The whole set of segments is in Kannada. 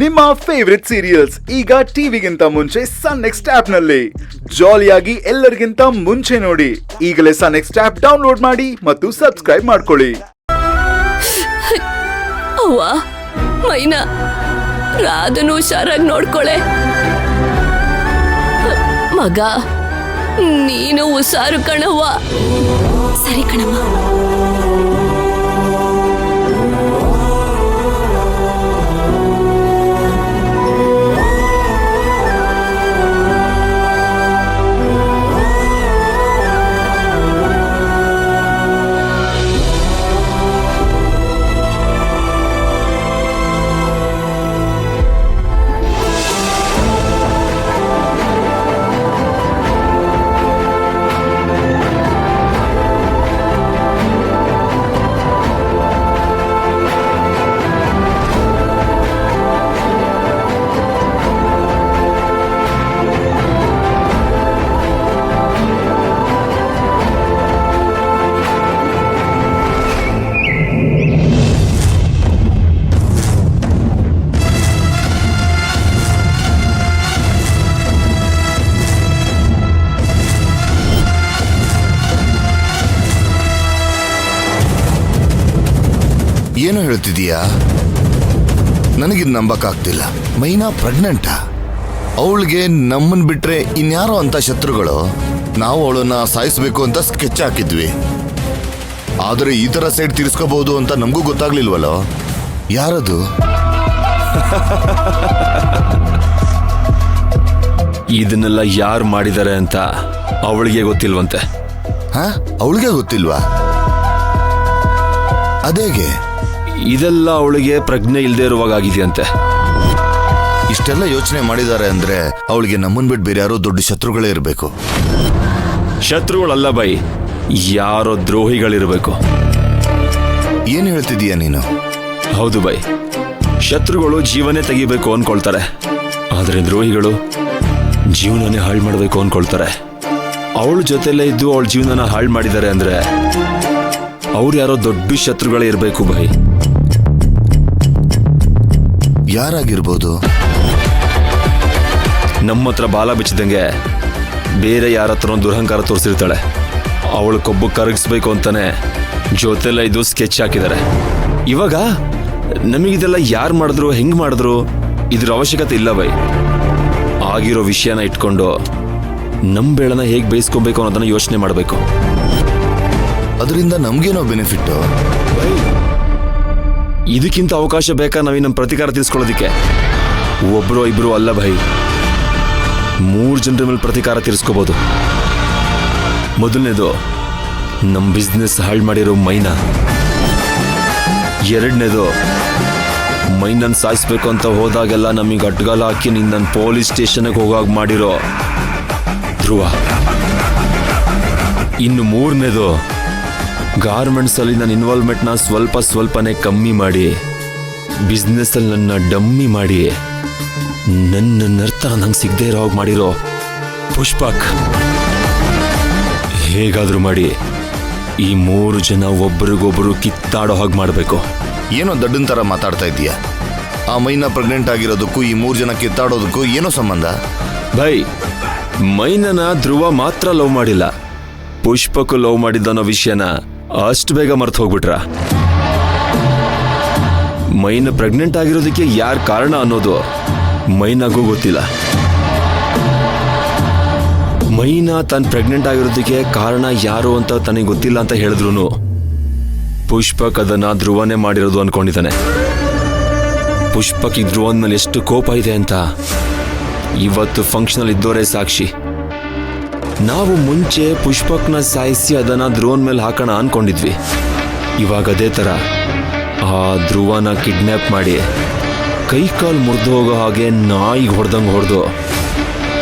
ನಿಮ್ಮ ಫೇವರಿಟ್ ಸೀರಿಯಲ್ಸ್ ಈಗ ಟಿವಿಗಿಂತ ಮುಂಚೆ ಸನ್ ನೆಕ್ಸ್ಟ್ ಆಪ್ ನಲ್ಲಿ ಜಾಲಿಯಾಗಿ ಎಲ್ಲರಿಗಿಂತ ಮುಂಚೆ ನೋಡಿ. ಈಗಲೇ ಸನ್ ನೆಕ್ಸ್ಟ್ ಆಪ್ ಡೌನ್ಲೋಡ್ ಮಾಡಿ ಮತ್ತು ಸಬ್ಸ್ಕ್ರೈಬ್ ಮಾಡ್ಕೊಳ್ಳಿ. ಅವ್ವ ಮೈನಾ, ರಾಧನು ಹುಷಾರಾಗಿ ನೋಡ್ಕೊಳೆ. ಮಗ ನೀನು ಹುಷಾರು ಕಣವ್ವ. ಸರಿ ಕಣಮ್ಮ. ಏನು ಹೇಳ್ತಿದೀಯಾ? ನನಗಿದ್ ನಂಬಕ್ಕಾಗ್ತಿಲ್ಲ. ಮೈನಾ ಪ್ರೆಗ್ನೆಂಟಾ? ಅವಳಿಗೆ ನಮ್ಮನ್ ಬಿಟ್ರೆ ಇನ್ಯಾರೋ ಅಂತ ಶತ್ರುಗಳು. ನಾವು ಅವಳನ್ನ ಸಾಯಿಸ್ಬೇಕು ಅಂತ ಸ್ಕೆಚ್ ಹಾಕಿದ್ವಿ. ಆದ್ರೆ ಈ ತರ ಸೈಡ್ ತೀರ್ಸ್ಕೋಬಹುದು ಅಂತ ನಮಗೂ ಗೊತ್ತಾಗ್ಲಿಲ್ವಲ್ಲೋ. ಯಾರದು? ಇದನ್ನೆಲ್ಲ ಯಾರು ಮಾಡಿದ್ದಾರೆ ಅಂತ ಅವಳಿಗೆ ಗೊತ್ತಿಲ್ವಂತೆ. ಅವಳಿಗೆ ಗೊತ್ತಿಲ್ವಾ? ಅದೇಗೆ? ಇದೆಲ್ಲ ಅವಳಿಗೆ ಪ್ರಜ್ಞೆ ಇಲ್ಲದೆ ಇರುವಾಗ ಆಗಿದೆಯಂತೆ. ಇಷ್ಟೆಲ್ಲ ಯೋಚನೆ ಮಾಡಿದ್ದಾರೆ ಅಂದ್ರೆ ಅವಳಿಗೆ ನಮ್ಮನ್ ಬಿಟ್ಟು ಬೇರೆ ಯಾರೋ ದೊಡ್ಡ ಶತ್ರುಗಳೇ ಇರಬೇಕು. ಶತ್ರುಗಳಲ್ಲ ಬೈ, ಯಾರೋ ದ್ರೋಹಿಗಳಿರ್ಬೇಕು. ಏನ್ ಹೇಳ್ತಿದೀಯ ನೀನು? ಹೌದು ಬೈ, ಶತ್ರುಗಳು ಜೀವನೇ ತೆಗಿಬೇಕು ಅನ್ಕೊಳ್ತಾರೆ, ಆದ್ರೆ ದ್ರೋಹಿಗಳು ಜೀವನನೇ ಹಾಳು ಮಾಡಬೇಕು ಅನ್ಕೊಳ್ತಾರೆ. ಅವಳ ಜೊತೆಲೇ ಇದ್ದು ಅವಳ ಜೀವನನ ಹಾಳು ಮಾಡಿದ್ದಾರೆ ಅಂದ್ರೆ ಅವ್ರು ಯಾರೋ ದೊಡ್ಡ ಶತ್ರುಗಳೇ ಇರಬೇಕು ಬೈ. ಯಾರಾಗಿರ್ಬೋದು? ನಮ್ಮ ಹತ್ರ ಬಾಲ ಬಿಚ್ಚಿದಂಗೆ ಬೇರೆ ಯಾರ ಹತ್ರ ದುರಹಂಕಾರ ತೋರಿಸಿರ್ತಾಳೆ. ಅವಳು ಕೊಬ್ಬು ಕರಗಿಸ್ಬೇಕು ಅಂತಾನೆ ಜೊತೆಲ್ಲ ಇದು ಸ್ಕೆಚ್ ಹಾಕಿದ್ದಾರೆ. ಇವಾಗ ನಮಗಿದೆಲ್ಲ ಯಾರು ಮಾಡಿದ್ರು, ಹೆಂಗ್ ಮಾಡಿದ್ರು ಇದ್ರ ಅವಶ್ಯಕತೆ ಇಲ್ಲ ಬೈ. ಆಗಿರೋ ವಿಷಯನ ಇಟ್ಕೊಂಡು ನಮ್ಮ ಬೇಳನ ಹೇಗೆ ಬೇಯಿಸ್ಕೊಬೇಕು ಅನ್ನೋದನ್ನ ಯೋಚನೆ ಮಾಡಬೇಕು. ಅದರಿಂದ ನಮ್ಗೇನೋ ಬೆನಿಫಿಟ್? ಇದಕ್ಕಿಂತ ಅವಕಾಶ ಬೇಕಾ ನಾವೀ ನಮ್ಮ ಪ್ರತಿಕಾರ ತೀರ್ಸ್ಕೊಳ್ಳೋದಿಕ್ಕೆ? ಒಬ್ರು ಇಬ್ರು ಅಲ್ಲ ಭೈ, 3 ಜನರ ಮೇಲೆ ಪ್ರತಿಕಾರ ತೀರ್ಸ್ಕೋಬಹುದು. ಮೊದಲನೇದು ನಮ್ಮ ಬಿಸ್ನೆಸ್ ಹಾಳು ಮಾಡಿರೋ ಮೈನಾ. ಎರಡನೇದು ಮೈನನ್ ಸಾಯಿಸ್ಬೇಕು ಅಂತ ಹೋದಾಗೆಲ್ಲ ನಮಗೆ ಅಡ್ಗಾಲ ಹಾಕಿ ನಿನ್ನ ಪೊಲೀಸ್ ಸ್ಟೇಷನ್ಗೆ ಹೋಗಾಗ ಮಾಡಿರೋ ಧ್ರುವ. ಇನ್ನು ಮೂರನೇದು ಗಾರ್ಮೆಂಟ್ಸ್ ಅಲ್ಲಿ ನನ್ನ ಇನ್ವಾಲ್ವ್ಮೆಂಟ್ನ ಸ್ವಲ್ಪನೇ ಕಮ್ಮಿ ಮಾಡಿ ಬಿಸ್ನೆಸ್ ಅಲ್ಲಿ ನನ್ನ ಡಮ್ಮಿ ಮಾಡಿ ನನ್ನ ನರ್ತನ ನಂಗೆ ಸಿಗದೆ ಇರೋ ಹಾಗೆ ಮಾಡಿರೋ ಪುಷ್ಪಕ್. ಹೇಗಾದ್ರೂ ಮಾಡಿ ಈ 3 ಜನ ಒಬ್ರಿಗೊಬ್ರು ಕಿತ್ತಾಡೋ ಹಾಗೆ ಮಾಡಬೇಕು. ಏನೋ ದಡ್ಡನ್ ತರ ಮಾತಾಡ್ತಾ ಇದೀಯ. ಆ ಮೈನಾ ಪ್ರೆಗ್ನೆಂಟ್ ಆಗಿರೋದಕ್ಕೂ ಈ 3 ಜನ ಕಿತ್ತಾಡೋದಕ್ಕೂ ಏನೋ ಸಂಬಂಧ? ಬೈ, ಮೈನನ ಧ್ರುವ ಮಾತ್ರ ಲವ್ ಮಾಡಿಲ್ಲ, ಪುಷ್ಪಕ್ ಲವ್ ಮಾಡಿದ್ದನ್ನೋ ವಿಷಯನ ಅಷ್ಟು ಬೇಗ ಮರ್ತು ಹೋಗ್ಬಿಟ್ರ? ಮೈನ ಪ್ರೆಗ್ನೆಂಟ್ ಆಗಿರೋದಕ್ಕೆ ಯಾರು ಕಾರಣ ಅನ್ನೋದು ಮೈನಾಗೂ ಗೊತ್ತಿಲ್ಲ. ಮೈನಾ ತನ್ನ ಪ್ರೆಗ್ನೆಂಟ್ ಆಗಿರೋದಕ್ಕೆ ಕಾರಣ ಯಾರು ಅಂತ ತನಗೆ ಗೊತ್ತಿಲ್ಲ ಅಂತ ಹೇಳಿದ್ರು ಪುಷ್ಪಕ್ ಅದನ್ನ ಧ್ರುವನೇ ಮಾಡಿರೋದು ಅನ್ಕೊಂಡಿದ್ದಾನೆ. ಪುಷ್ಪಕ್ ಈ ಧ್ರುವನ್ ಮೇಲೆ ಎಷ್ಟು ಕೋಪ ಇದೆ ಅಂತ ಇವತ್ತು ಫಂಕ್ಷನ್ ಇದ್ದೋರೇ ಸಾಕ್ಷಿ. ನಾವು ಮುಂಚೆ ಪುಷ್ಪಕ್ನ ಸಾಯಿಸಿ ಅದನ್ನ ಧ್ರುವನ್ ಮೇಲೆ ಹಾಕೋಣ ಅನ್ಕೊಂಡಿದ್ವಿ. ಇವಾಗ ಅದೇ ತರ ಆ ಧ್ರುವನ ಕಿಡ್ನಾಪ್ ಮಾಡಿ ಕೈ ಕಾಲು ಮುರಿದು ಹೋಗೋ ಹಾಗೆ ನಾಯಿಗೆ ಹೊಡೆದಂಗೆ ಹೊಡೆದು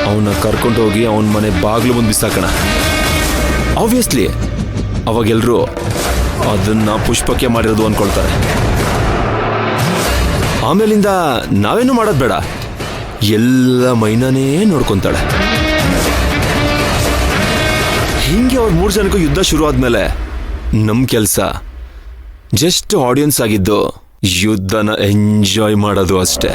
ಅವನ್ನ ಕರ್ಕೊಂಡು ಹೋಗಿ ಅವನ ಮನೆ ಬಾಗ್ಲು ಮುಂದೆ ಬಿಸಾಕೋಣ. ಆಬ್ವಿಯಸ್ಲಿ ಅವಾಗೆಲ್ಲರೂ ಅದನ್ನ ಪುಷ್ಪಕ್ಕೆ ಮಾಡಿರೋದು ಅನ್ಕೊಳ್ತಾರೆ. ಆಮೇಲಿಂದ ನಾವೇನು ಮಾಡೋದು ಬೇಡ, ಎಲ್ಲ ಮೈನಾನೇ ನೋಡ್ಕೊಂತಾಳೆ. ಹಿಂಗೆ ಅವ್ರ 3 ಜನಕ್ಕೂ ಯುದ್ಧ ಶುರು ಆದ್ಮೇಲೆ ನಮ್ಮ ಕೆಲಸ ಜಸ್ಟ್ ಆಡಿಯನ್ಸ್ ಆಗಿದ್ದು ಯುದ್ಧನ ಎಂಜಾಯ್ ಮಾಡೋದು ಅಷ್ಟೇ.